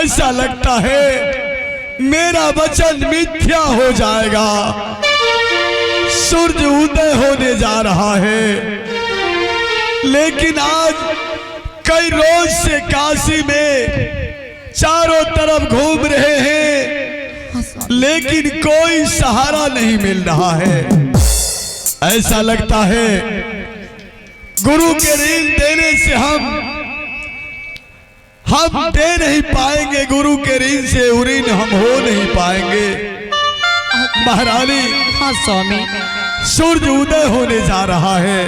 ऐसा लगता है मेरा वचन मिथ्या हो जाएगा। सूरज उदय होने जा रहा है, लेकिन आज कई रोज से काशी में चारों तरफ घूम रहे हैं, लेकिन कोई सहारा नहीं मिल रहा है। ऐसा लगता है गुरु के ऋण देने से हम दे नहीं पाएंगे, गुरु के ऋण से ऋण हम हो नहीं पाएंगे। महारानी, हाँ स्वामी, सूरज उदय होने जा रहा है।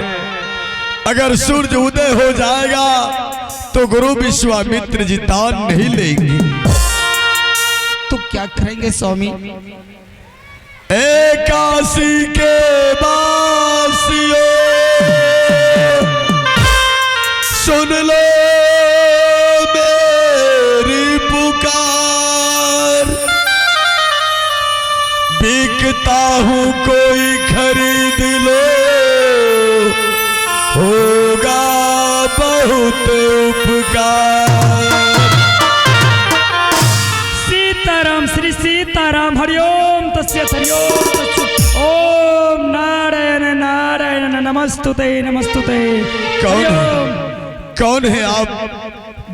अगर सूरज उदय हो जाएगा तो गुरु विश्वामित्र जी दान नहीं लेंगे। तो क्या करेंगे स्वामी? काशी के वासियों सुन लो मेरी पुकार, बिकता हूँ कोई खरीद लो, होगा बहुत उपकार। सीताराम, श्री सीताराम, हरिओम तस्यत्, हरिओम तस्यत्। ओम नारायण नारायण नमस्तुते नमस्तुते। कौन है आप?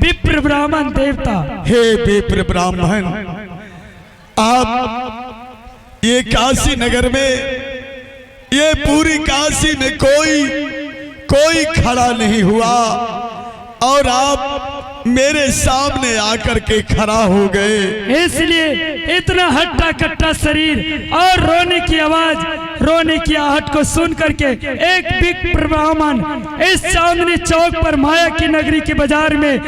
विप्र ब्राह्मण देवता। हे विप्र ब्राह्मण, आप ये काशी नगर में, ये पूरी काशी में कोई खड़ा नहीं हुआ और आप मेरे सामने आकर के खड़ा हो गए। इसलिए इतना हट्टा कट्टा शरीर और रोने की आवाज, रोने की आहट को सुन करके एक विप्र ब्राह्मण इस चांदनी चौक पर माया की नगरी के बाजार में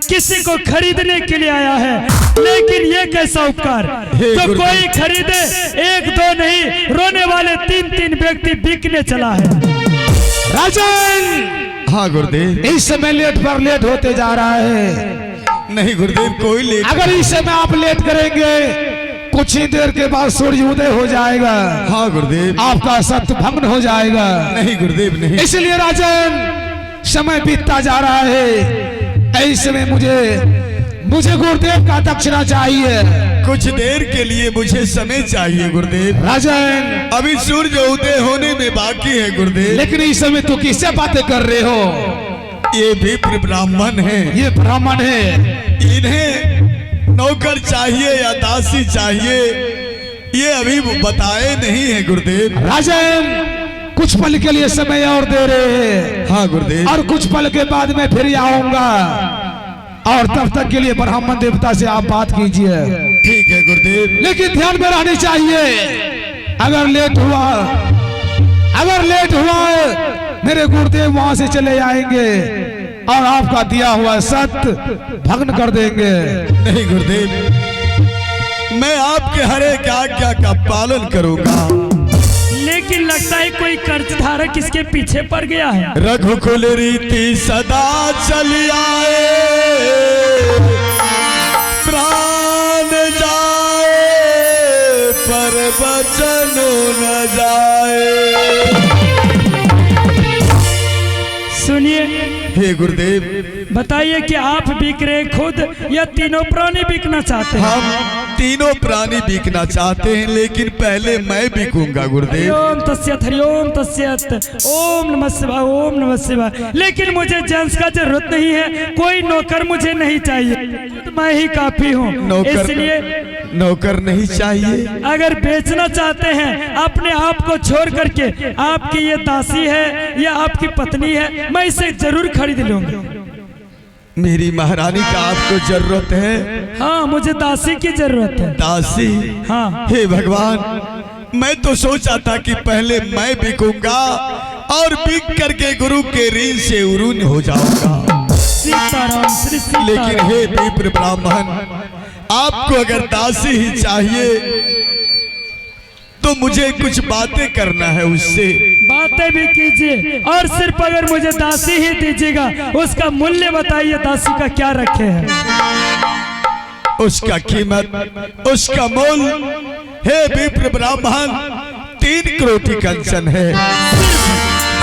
किसी को खरीदने के लिए आया है। लेकिन ये कैसा उपकार जो कोई खरीदे, एक दो नहीं, रोने वाले 3-3 व्यक्ति बिकने चला है। राजन, हाँ गुरुदेव, इस समय लेट पर लेट होते जा रहा है। नहीं गुरुदेव, कोई लेट। अगर इस समय आप लेट करेंगे कुछ ही देर के बाद सूर्य उदय हो जाएगा। हाँ गुरुदेव, आपका सत्य भंग हो जाएगा। नहीं गुरुदेव, नहीं। इसलिए राजन, समय बीतता जा रहा है। ऐसे में मुझे गुरुदेव का दक्षिणा चाहिए। कुछ देर के लिए मुझे समय चाहिए गुरुदेव। राजन, अभी सूर्य उदय होने में बाकी है गुरुदेव। लेकिन इस समय तो किससे बातें कर रहे हो? ये विप्र ब्राह्मण है। ये ब्राह्मण है। इन्हें नौकर चाहिए या दासी चाहिए, ये अभी बताए नहीं है गुरुदेव। राजन, कुछ पल के लिए समय और दे रहे हैं। हाँ गुरुदेव। और कुछ पल के बाद मैं फिर आऊंगा, और तब तक के लिए ब्राह्मण देवता से आप बात कीजिए। ठीक है गुरुदेव। लेकिन ध्यान में रहनी चाहिए, अगर लेट हुआ मेरे गुरुदेव वहां से चले आएंगे और आपका दिया हुआ सत्य भग्न कर देंगे। नहीं गुरुदेव, मैं आपके हर एक आज्ञा का पालन करूंगा। लेकिन लगता है कोई कर्जधारक इसके पीछे पड़ गया है। रघुकुल रीति सदा चली आए, प्राण जाए पर वचन न जाए। सुनिए, हे गुरुदेव, बताइए कि आप बिक रहे खुद या तीनों प्राणी बिकना चाहते हैं? हम तीनों प्राणी बिकना चाहते हैं, लेकिन पहले मैं बिकूंगा गुरुदेव। ओम तस्यत्, हरिओम तस्यत्। ओम नमः शिवाय, ओम नमः शिवाय। लेकिन मुझे जेंट्स का जरूरत नहीं है, कोई नौकर मुझे नहीं चाहिए, तो मैं ही काफी हूँ। इसलिए नौकर नहीं चाहिए। अगर बेचना चाहते हैं अपने आप को छोड़ करके, आपकी ये दासी है या आपकी पत्नी है, मैं इसे जरूर खरीद लूंगा। मेरी महारानी का आपको जरूरत है? हाँ, मुझे दासी की जरूरत है। दासी? हाँ। हे भगवान, मैं तो सोचा था कि पहले मैं बिकूंगा और बिक करके गुरु के ऋण से उरून हो जाऊंगा। सीताराम, श्री सीताराम। लेकिन हे विप्र ब्राह्मण, आपको अगर दासी ही चाहिए तो मुझे कुछ बातें करना है उससे। बातें भी कीजिए, और सिर्फ अगर मुझे दासी ही दीजिएगा, उसका मूल्य बताइए, दासी का क्या रखे हैं? उसका कीमत, उसका मोल, हे विप्र ब्राह्मण, 3 करोड़ कंचन है।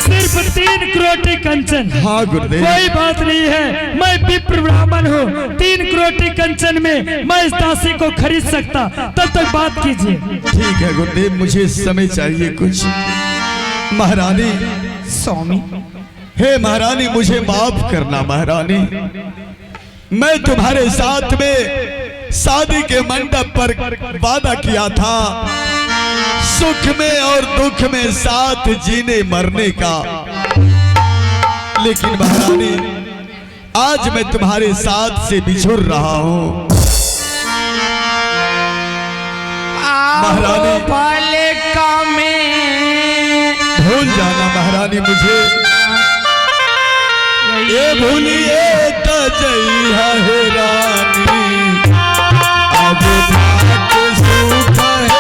सिर्फ 3 करोटी कंचन। हाँ गुरुदेव। कोई बात नहीं है, मैं विप्र ब्राह्मण हूँ, 3 करोटी कंचन में मैं इस दासी को खरीद सकता। तब तक बात कीजिए। ठीक है गुरुदेव, मुझे समय चाहिए कुछ। महारानी स्वामी हे महारानी, मुझे माफ करना महारानी। मैं तुम्हारे साथ में शादी के मंडप पर वादा किया था, सुख में और दुख में साथ जीने मरने का। लेकिन महारानी, आज मैं तुम्हारे साथ से बिछुड़ रहा हूँ। महारानी भूल जाना महारानी मुझे, ये भूलिए तजैया है रानी, अब भाग सुख है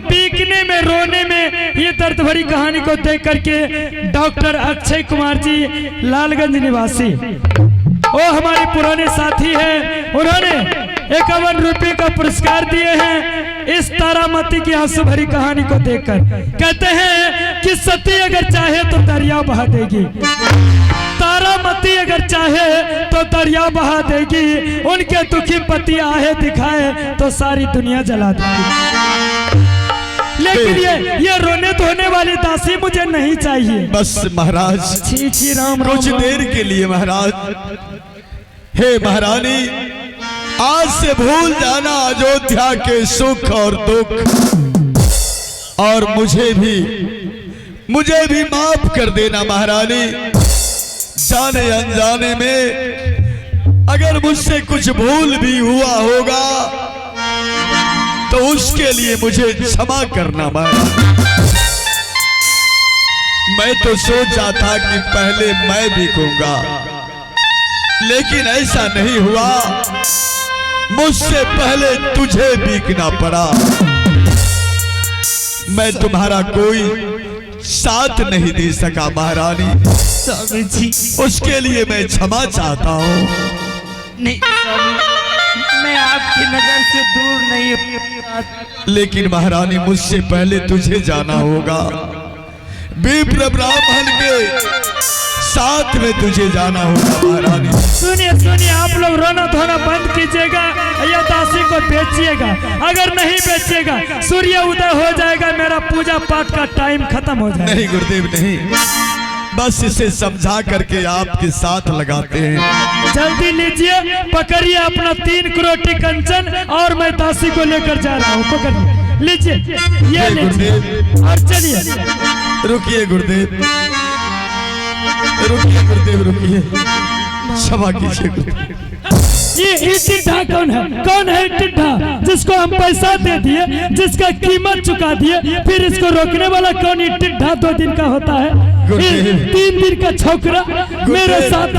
पीकने में, रोने में, ये दर्द भरी कहानी को देख करके डॉक्टर अक्षय कुमार जी, लालगंज निवासी, वो हमारे पुराने साथी हैं, उन्होंने 51 रुपये का पुरस्कार दिए हैं इस तारामती की आंसू भरी कहानी को देखकर। कहते हैं कि सती अगर चाहे तो दरिया बहा देगी, तारामती अगर चाहे तो दरिया बहा देगी, उनके दुखी पति आहे दिखाए तो सारी दुनिया जला देगी। लेकिन ये रोने धोने वाली दासी मुझे नहीं चाहिए। बस महाराज, छी राम, कुछ देर के लिए महाराज। हे महारानी, आज से भूल जाना अयोध्या के सुख और दुख, और मुझे भी माफ कर देना महारानी। जाने अनजाने में अगर मुझसे कुछ भूल भी हुआ होगा तो उसके लिए मुझे क्षमा करना महारानी। मैं तो सोचा था कि पहले मैं बिकूंगा, लेकिन ऐसा नहीं हुआ, मुझसे पहले तुझे बिकना पड़ा। मैं तुम्हारा कोई साथ नहीं दे सका महारानी, स्वामी जी, उसके लिए मैं क्षमा चाहता हूँ। नहीं स्वामी, मैं आपकी नजर से दूर नहीं हूँ, लेकिन महारानी मुझसे पहले तुझे जाना होगा, विप्र ब्राह्मण के साथ में तुझे जाना होगा महारानी। सुनिए, आप लोग रोना धोना बंद कीजिएगा, या दासी को बेचिएगा। अगर नहीं बेचिएगा, सूर्य उदय हो जाएगा, मेरा पूजा पाठ का टाइम खत्म हो जाएगा। नहीं गुरुदेव नहीं, बस इसे समझा करके आपके साथ लगाते हैं। जल्दी लीजिए, पकड़िए अपना 3 करोटी कंचन, और मैं दासी को लेकर जा रहा हूँ। पकड़िए, लीजिए, ये लीजिए और चलिए। रुकिए गुरुदेव, रुकिए गुरुदेव, रुकिए, क्षमा कीजिए गुरुदेव। ये टिड्ढा कौन है टिड्ढा जिसको हम पैसा दे दिए, जिसका कीमत चुका दिए, फिर इसको रोकने वाला कौन? ये टिड्ढा 2 दिन का होता है, 3 दिन का छोकरा मेरे साथ।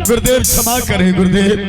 गुरुदेव क्षमा करें गुरुदेव।